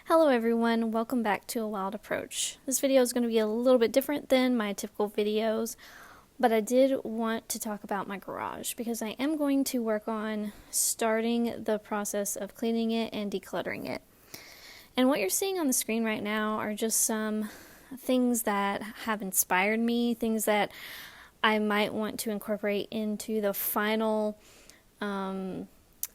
Hello everyone, welcome back to A Wild Approach. This video is going to be a little bit different than my typical videos, but I did want to talk about my garage because I am going to work on starting the process of cleaning it and decluttering it. And what you're seeing on the screen right now are just some things that have inspired me, things that I might want to incorporate into the final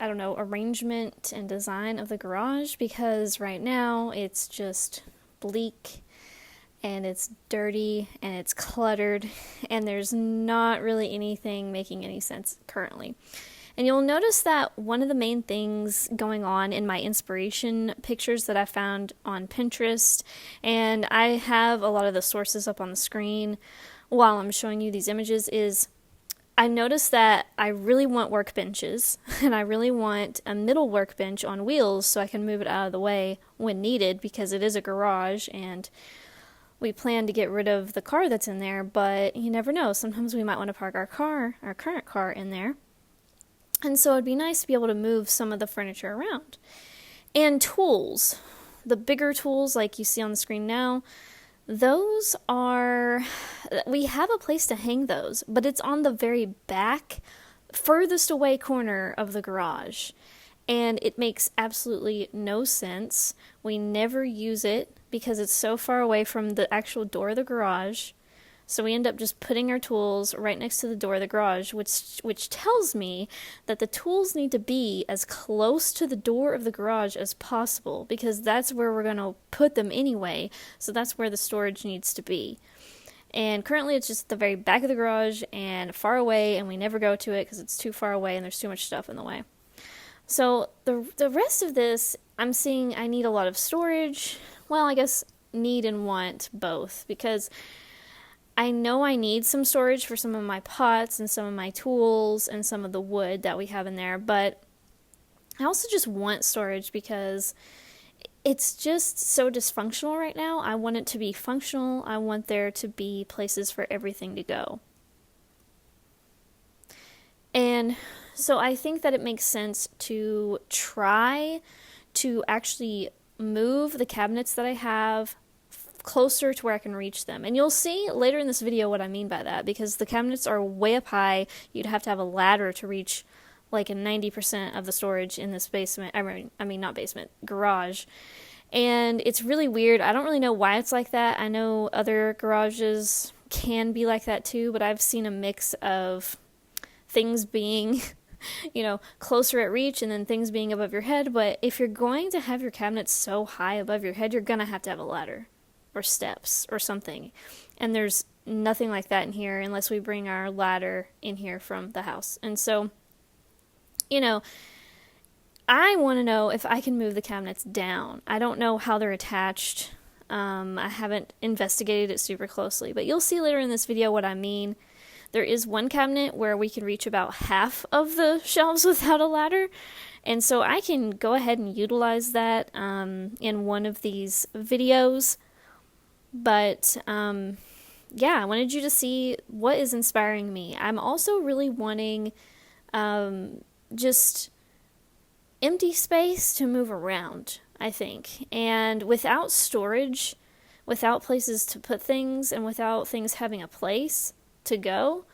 arrangement and design of the garage, because right now it's just bleak and it's dirty and it's cluttered and there's not really anything making any sense currently. And you'll notice that one of the main things going on in my inspiration pictures that I found on Pinterest, and I have a lot of the sources up on the screen while I'm showing you these images, is I noticed that I really want workbenches, and I really want a middle workbench on wheels so I can move it out of the way when needed, because it is a garage and we plan to get rid of the car that's in there, but you never know. Sometimes we might want to park our current car in there. And so it'd be nice to be able to move some of the furniture around. And tools, the bigger tools like you see on the screen now, we have a place to hang those, but it's on the very back, furthest away corner of the garage. And it makes absolutely no sense. We never use it because it's so far away from the actual door of the garage. So we end up just putting our tools right next to the door of the garage, which tells me that the tools need to be as close to the door of the garage as possible, because that's where we're going to put them anyway. So that's where the storage needs to be. And currently it's just at the very back of the garage and far away, and we never go to it because it's too far away and there's too much stuff in the way. So the rest of this, I'm seeing I need a lot of storage. Well, I guess need and want both, because I know I need some storage for some of my pots and some of my tools and some of the wood that we have in there, but I also just want storage because it's just so dysfunctional right now. I want it to be functional. I want there to be places for everything to go. And so I think that it makes sense to try to actually move the cabinets that I have closer to where I can reach them. And you'll see later in this video what I mean by that, because the cabinets are way up high. You'd have to have a ladder to reach like a 90% of the storage in this basement. Not basement, garage. And it's really weird. I don't really know why it's like that. I know other garages can be like that too, but I've seen a mix of things being closer at reach and then things being above your head. But if you're going to have your cabinets so high above your head, you're going to have a ladder or steps or something. And there's nothing like that in here unless we bring our ladder in here from the house. And so, I want to know if I can move the cabinets down. I don't know how they're attached. I haven't investigated it super closely, but you'll see later in this video what I mean. There is one cabinet where we can reach about half of the shelves without a ladder, and so I can go ahead and utilize that in one of these videos. But I wanted you to see what is inspiring me. I'm also really wanting just empty space to move around, I think. And without storage, without places to put things, and without things having a place to go,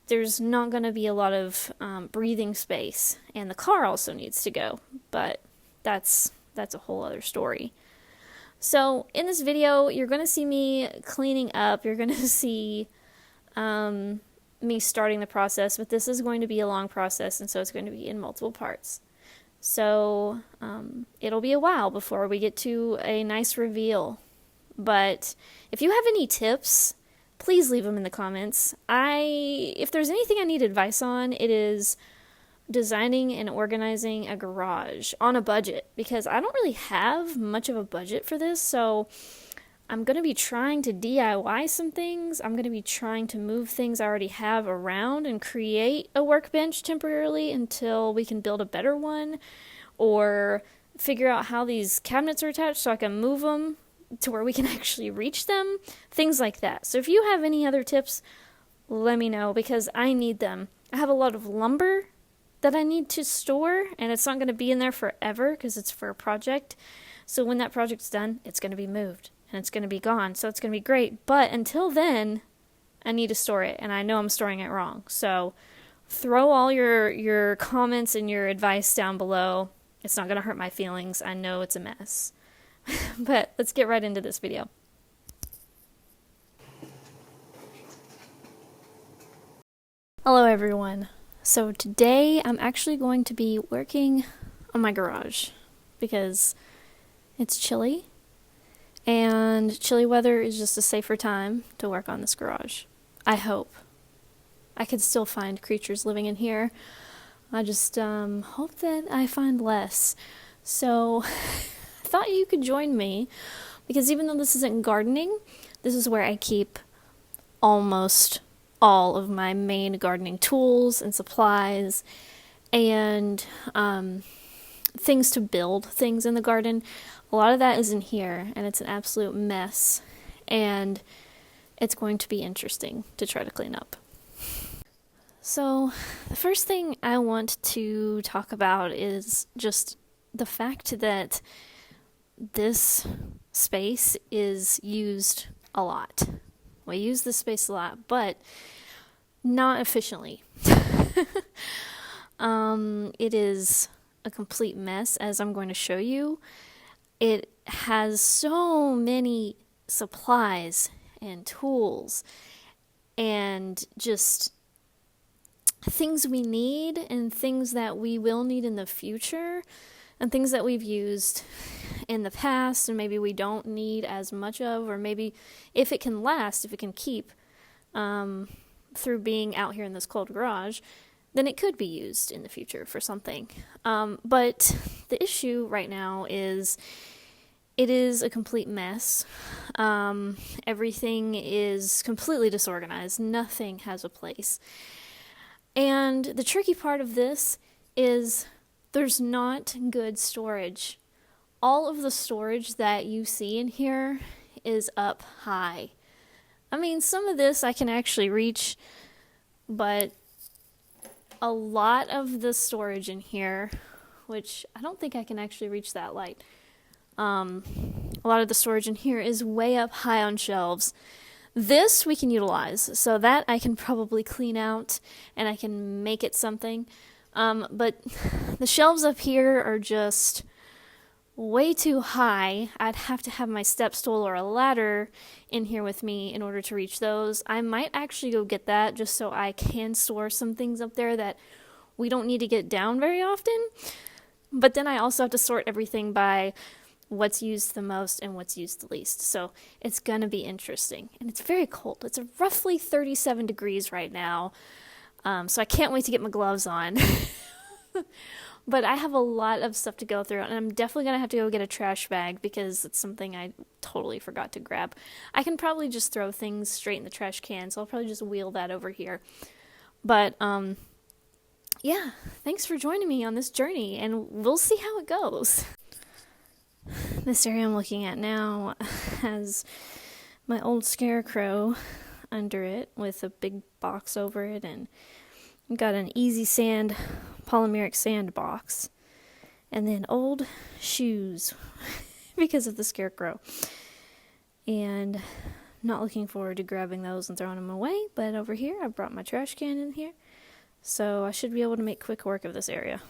there's not going to be a lot of breathing space. And the car also needs to go, but that's a whole other story. So in this video, you're going to see me cleaning up. You're going to see me starting the process, but this is going to be a long process, and so it's going to be in multiple parts. So it'll be a while before we get to a nice reveal. But if you have any tips, please leave them in the comments. If there's anything I need advice on, it is designing and organizing a garage on a budget, because I don't really have much of a budget for this. So I'm going to be trying to DIY some things. I'm going to be trying to move things I already have around and create a workbench temporarily until we can build a better one, or figure out how these cabinets are attached so I can move them to where we can actually reach them, things like that. So if you have any other tips, let me know, because I need them. I have a lot of lumber that I need to store, and it's not going to be in there forever because it's for a project. So when that project's done, it's going to be moved and it's going to be gone. So it's going to be great. But until then, I need to store it, and I know I'm storing it wrong. So throw all your comments and your advice down below. It's not going to hurt my feelings. I know it's a mess. But let's get right into this video. Hello everyone. So today I'm actually going to be working on my garage because it's chilly, and chilly weather is just a safer time to work on this garage. I hope. I could still find creatures living in here. I just hope that I find less. So I thought you could join me because even though this isn't gardening, this is where I keep almost all of my main gardening tools and supplies and things to build things in the garden. A lot of that is in here, and it's an absolute mess, and it's going to be interesting to try to clean up. So the first thing I want to talk about is just the fact that this space is used a lot. We use this space a lot, but not efficiently. It is a complete mess, as I'm going to show you. It has so many supplies and tools and just things we need and things that we will need in the future and things that we've used in the past and maybe we don't need as much of, or maybe if it can last, if it can keep through being out here in this cold garage, then it could be used in the future for something. But the issue right now is it is a complete mess. Everything is completely disorganized. Nothing has a place. And the tricky part of this is there's not good storage. All of the storage that you see in here is up high. I mean, some of this I can actually reach, but a lot of the storage in here, which I don't think I can actually reach that light, a lot of the storage in here is way up high on shelves. This we can utilize, so that I can probably clean out and I can make it something. But the shelves up here are just way too high. I'd have to have my step stool or a ladder in here with me in order to reach those. I might actually go get that just so I can store some things up there that we don't need to get down very often. But then I also have to sort everything by what's used the most and what's used the least. So it's going to be interesting. And it's very cold. It's roughly 37 degrees right now. So I can't wait to get my gloves on. But I have a lot of stuff to go through, and I'm definitely going to have to go get a trash bag because it's something I totally forgot to grab. I can probably just throw things straight in the trash can, so I'll probably just wheel that over here. But, yeah, thanks for joining me on this journey, and we'll see how it goes. This area I'm looking at now has my old scarecrow under it with a big box over it, and I've got an Easy Sand polymeric sand box, and then old shoes because of the scarecrow. And not looking forward to grabbing those and throwing them away, but over here I brought my trash can in here, so I should be able to make quick work of this area.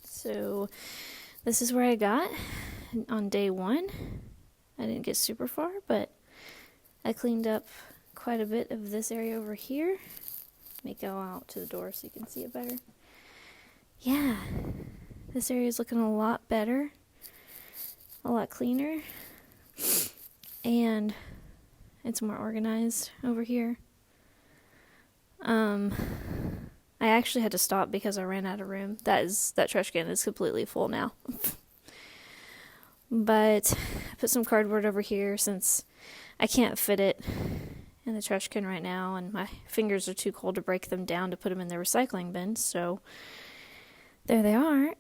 So this is where I got on day 1. I didn't get super far, but I cleaned up quite a bit of this area over here. Let me go out to the door so you can see it better. Yeah, this area is looking a lot better, a lot cleaner, and it's more organized over here. I actually had to stop because I ran out of room. That trash can is completely full now. But I put some cardboard over here since I can't fit it in the trash can right now, and my fingers are too cold to break them down to put them in the recycling bin, so there they are.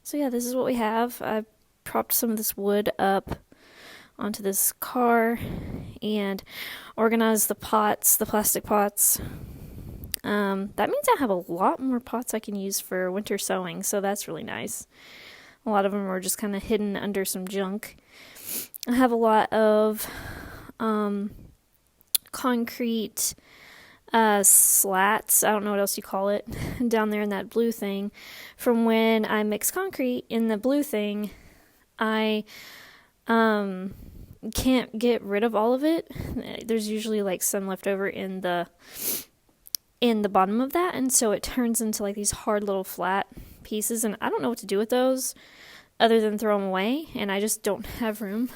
So yeah, this is what we have. I propped some of this wood up onto this car and organized the pots, the plastic pots. That means I have a lot more pots I can use for winter sowing, so that's really nice. A lot of them are just kind of hidden under some junk. I have a lot of concrete slats, I don't know what else you call it, down there in that blue thing. From when I mix concrete in the blue thing, I can't get rid of all of it. There's usually like some left over in the bottom of that, and so it turns into like these hard little flat pieces, and I don't know what to do with those other than throw them away, and I just don't have room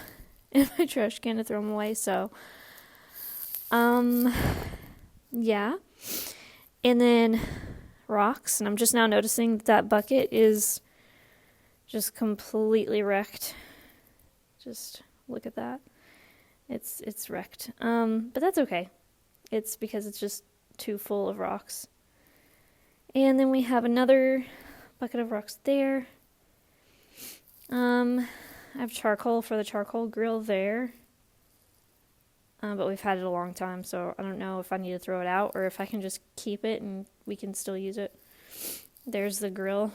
in my trash can to throw them away, so yeah. And then rocks, and I'm just now noticing that bucket is just completely wrecked. Just look at that. It's wrecked. But that's okay. It's because it's just too full of rocks. And then we have another bucket of rocks there. I have charcoal for the charcoal grill there. But we've had it a long time, so I don't know if I need to throw it out or if I can just keep it and we can still use it. There's the grill.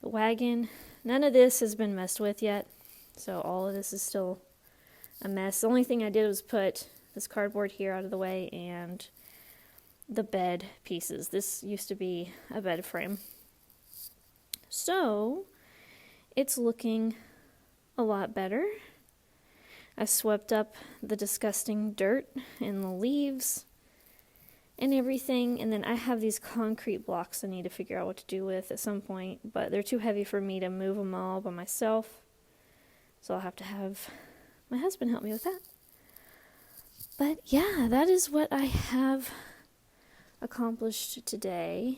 The wagon. None of this has been messed with yet, so all of this is still a mess. The only thing I did was put this cardboard here out of the way and the bed pieces. This used to be a bed frame. So, it's looking a lot better. I swept up the disgusting dirt and the leaves and everything, and then I have these concrete blocks I need to figure out what to do with at some point, but they're too heavy for me to move them all by myself, so I'll have to have my husband help me with that. But yeah, that is what I have accomplished today,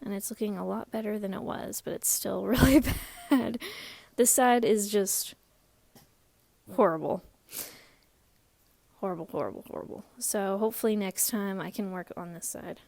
and it's looking a lot better than it was, but it's still really bad. This side is just horrible. Horrible, horrible, horrible. So hopefully next time I can work on this side.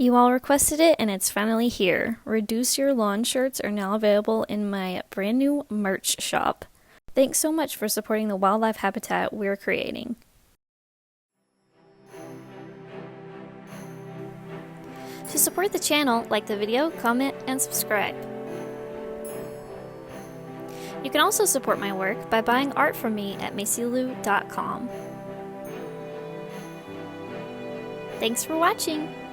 You all requested it, and it's finally here. Reduce Your Lawn shirts are now available in my brand new merch shop. Thanks so much for supporting the wildlife habitat we're creating. To support the channel, like the video, comment, and subscribe. You can also support my work by buying art from me at macylou.com. Thanks for watching!